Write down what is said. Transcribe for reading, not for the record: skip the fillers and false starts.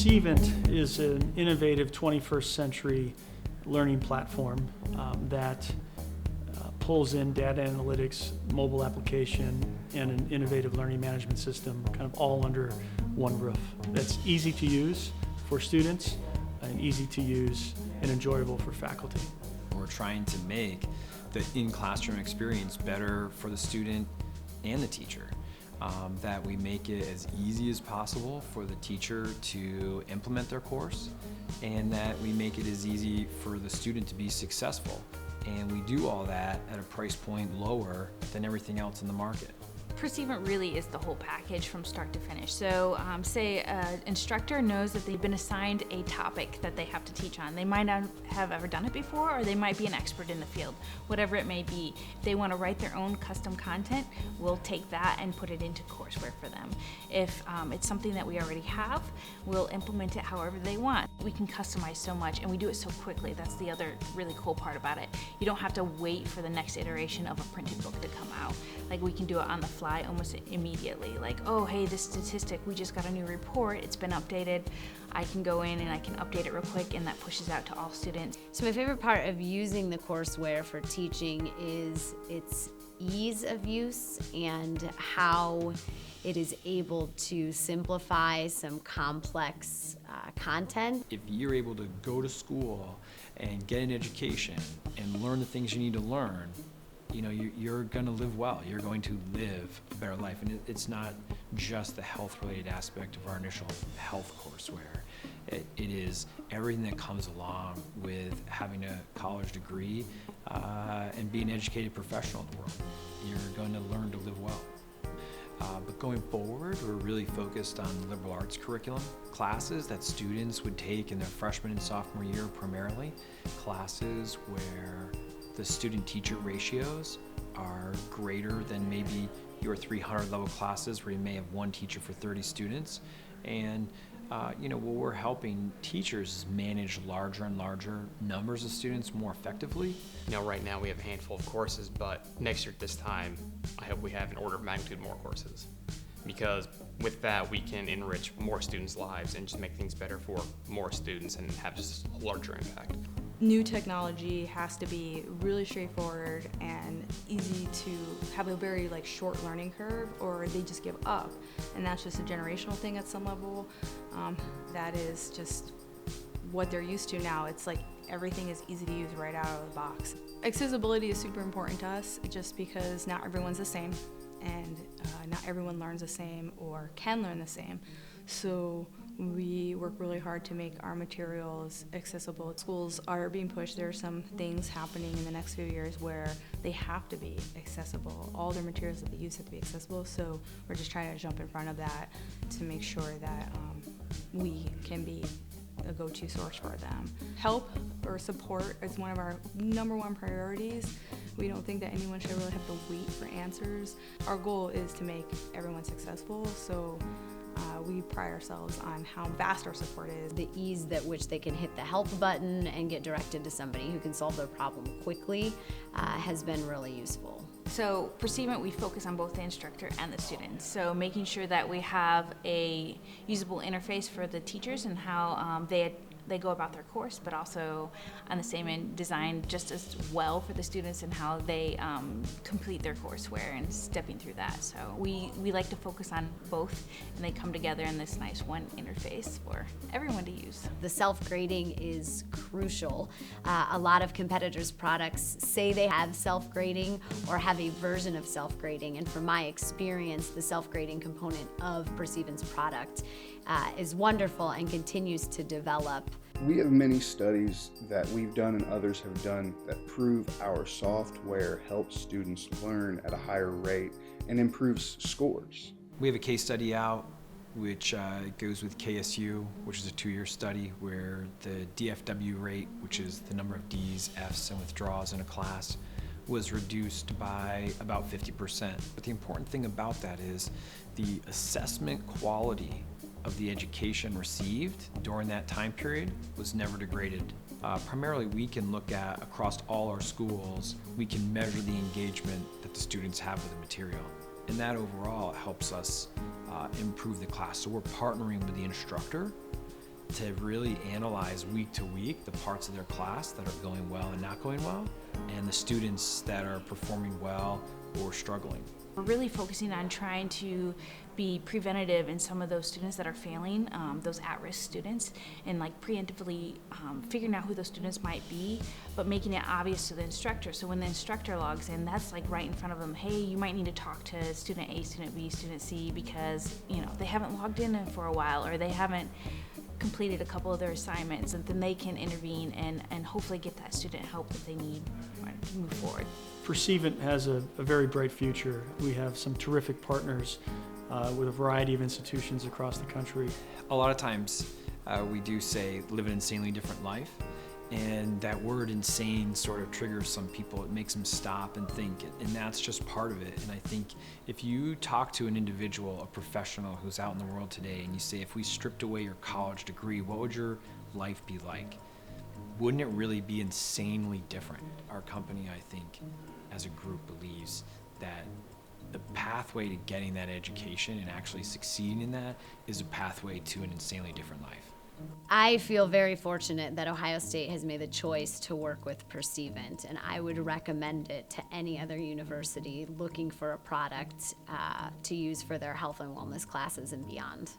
Perceivant is an innovative 21st century learning platform that pulls in data analytics, mobile application, and an innovative learning management system kind of all under one roof. That's easy to use for students and easy to use and enjoyable for faculty. We're trying to make the in-classroom experience better for the student and the teacher. That we make it as easy as possible for the teacher to implement their course, and that we make it as easy for the student to be successful. And we do all that at a price point lower than everything else in the market. Perceivant really is the whole package from start to finish. So say an instructor knows that they've been assigned a topic that they have to teach on. They might not have ever done it before, or they might be an expert in the field, whatever it may be. If they want to write their own custom content, we'll take that and put it into courseware for them. If it's something that we already have, we'll implement it however they want. We can customize so much, and we do it so quickly. That's the other really cool part about it. You don't have to wait for the next iteration of a printed book to come out. Like, we can do it on the fly almost immediately. Like, oh, hey, this statistic, we just got a new report, it's been updated. I can go in and I can update it real quick, and that pushes out to all students. So my favorite part of using the courseware for teaching is its ease of use and how it is able to simplify some complex content. If you're able to go to school and get an education and learn the things you need to learn, you know, you're going to live well. You're going to live a better life. And it's not just the health-related aspect of our initial health courseware. It is everything that comes along with having a college degree and being an educated professional in the world. You're going to learn to live well. But going forward, we're really focused on liberal arts curriculum classes that students would take in their freshman and sophomore year primarily, classes where the student-teacher ratios are greater than maybe your 300 level classes where you may have one teacher for 30 students. And you know, what we're helping teachers is manage larger and larger numbers of students more effectively. You know, right now we have a handful of courses, but next year at this time, I hope we have an order of magnitude more courses. Because with that, we can enrich more students' lives and just make things better for more students and have just a larger impact. New technology has to be really straightforward and easy to have a very short learning curve, or they just give up. And that's just a generational thing at some level. That is just what they're used to now. It's like everything is easy to use right out of the box. Accessibility is super important to us just because not everyone's the same, and not everyone learns the same or can learn the same. So we work really hard to make our materials accessible. Schools are being pushed. There are some things happening in the next few years where they have to be accessible. All their materials that they use have to be accessible, so we're just trying to jump in front of that to make sure that we can be a go-to source for them. Help or support is one of our #1 priorities. We don't think that anyone should really have to wait for answers. Our goal is to make everyone successful, so we pride ourselves on how vast our support is. The ease at which they can hit the help button and get directed to somebody who can solve their problem quickly has been really useful. So Perceivant, we focus on both the instructor and the students. So making sure that we have a usable interface for the teachers and how they go about their course, but also on the same end designed just as well for the students and how they complete their courseware and stepping through that. So we like to focus on both, and they come together in this nice one interface for everyone to use. The self-grading is crucial. A lot of competitors' products say they have self-grading or have a version of self-grading, and from my experience, the self-grading component of Perceivant's product is wonderful and continues to develop. We have many studies that we've done and others have done that prove our software helps students learn at a higher rate and improves scores. We have a case study out which goes with KSU, which is a 2-year study where the DFW rate, which is the number of Ds, Fs, and withdrawals in a class, was reduced by about 50%. But the important thing about that is the assessment quality of the education received during that time period was never degraded. Primarily, we can look at, across all our schools, we can measure the engagement that the students have with the material. And that overall helps us improve the class. So we're partnering with the instructor to really analyze week to week the parts of their class that are going well and not going well, and the students that are performing well or struggling. We're really focusing on trying to be preventative in some of those students that are failing, those at-risk students, and like preemptively figuring out who those students might be, but making it obvious to the instructor. So when the instructor logs in, that's like right in front of them. Hey, you might need to talk to student A, student B, student C, because they haven't logged in for a while, or they haven't completed a couple of their assignments, and then they can intervene and hopefully get that student help that they need to move forward. Perceivant has a very bright future. We have some terrific partners with a variety of institutions across the country. A lot of times we do say live an insanely different life, and that word insane sort of triggers some people. It makes them stop and think, and that's just part of it. And I think if you talk to an individual, a professional who's out in the world today, and you say, if we stripped away your college degree, what would your life be like? Wouldn't it really be insanely different? Our company, I think, as a group, believes that the pathway to getting that education and actually succeeding in that is a pathway to an insanely different life. I feel very fortunate that Ohio State has made the choice to work with Perceivant, and I would recommend it to any other university looking for a product to use for their health and wellness classes and beyond.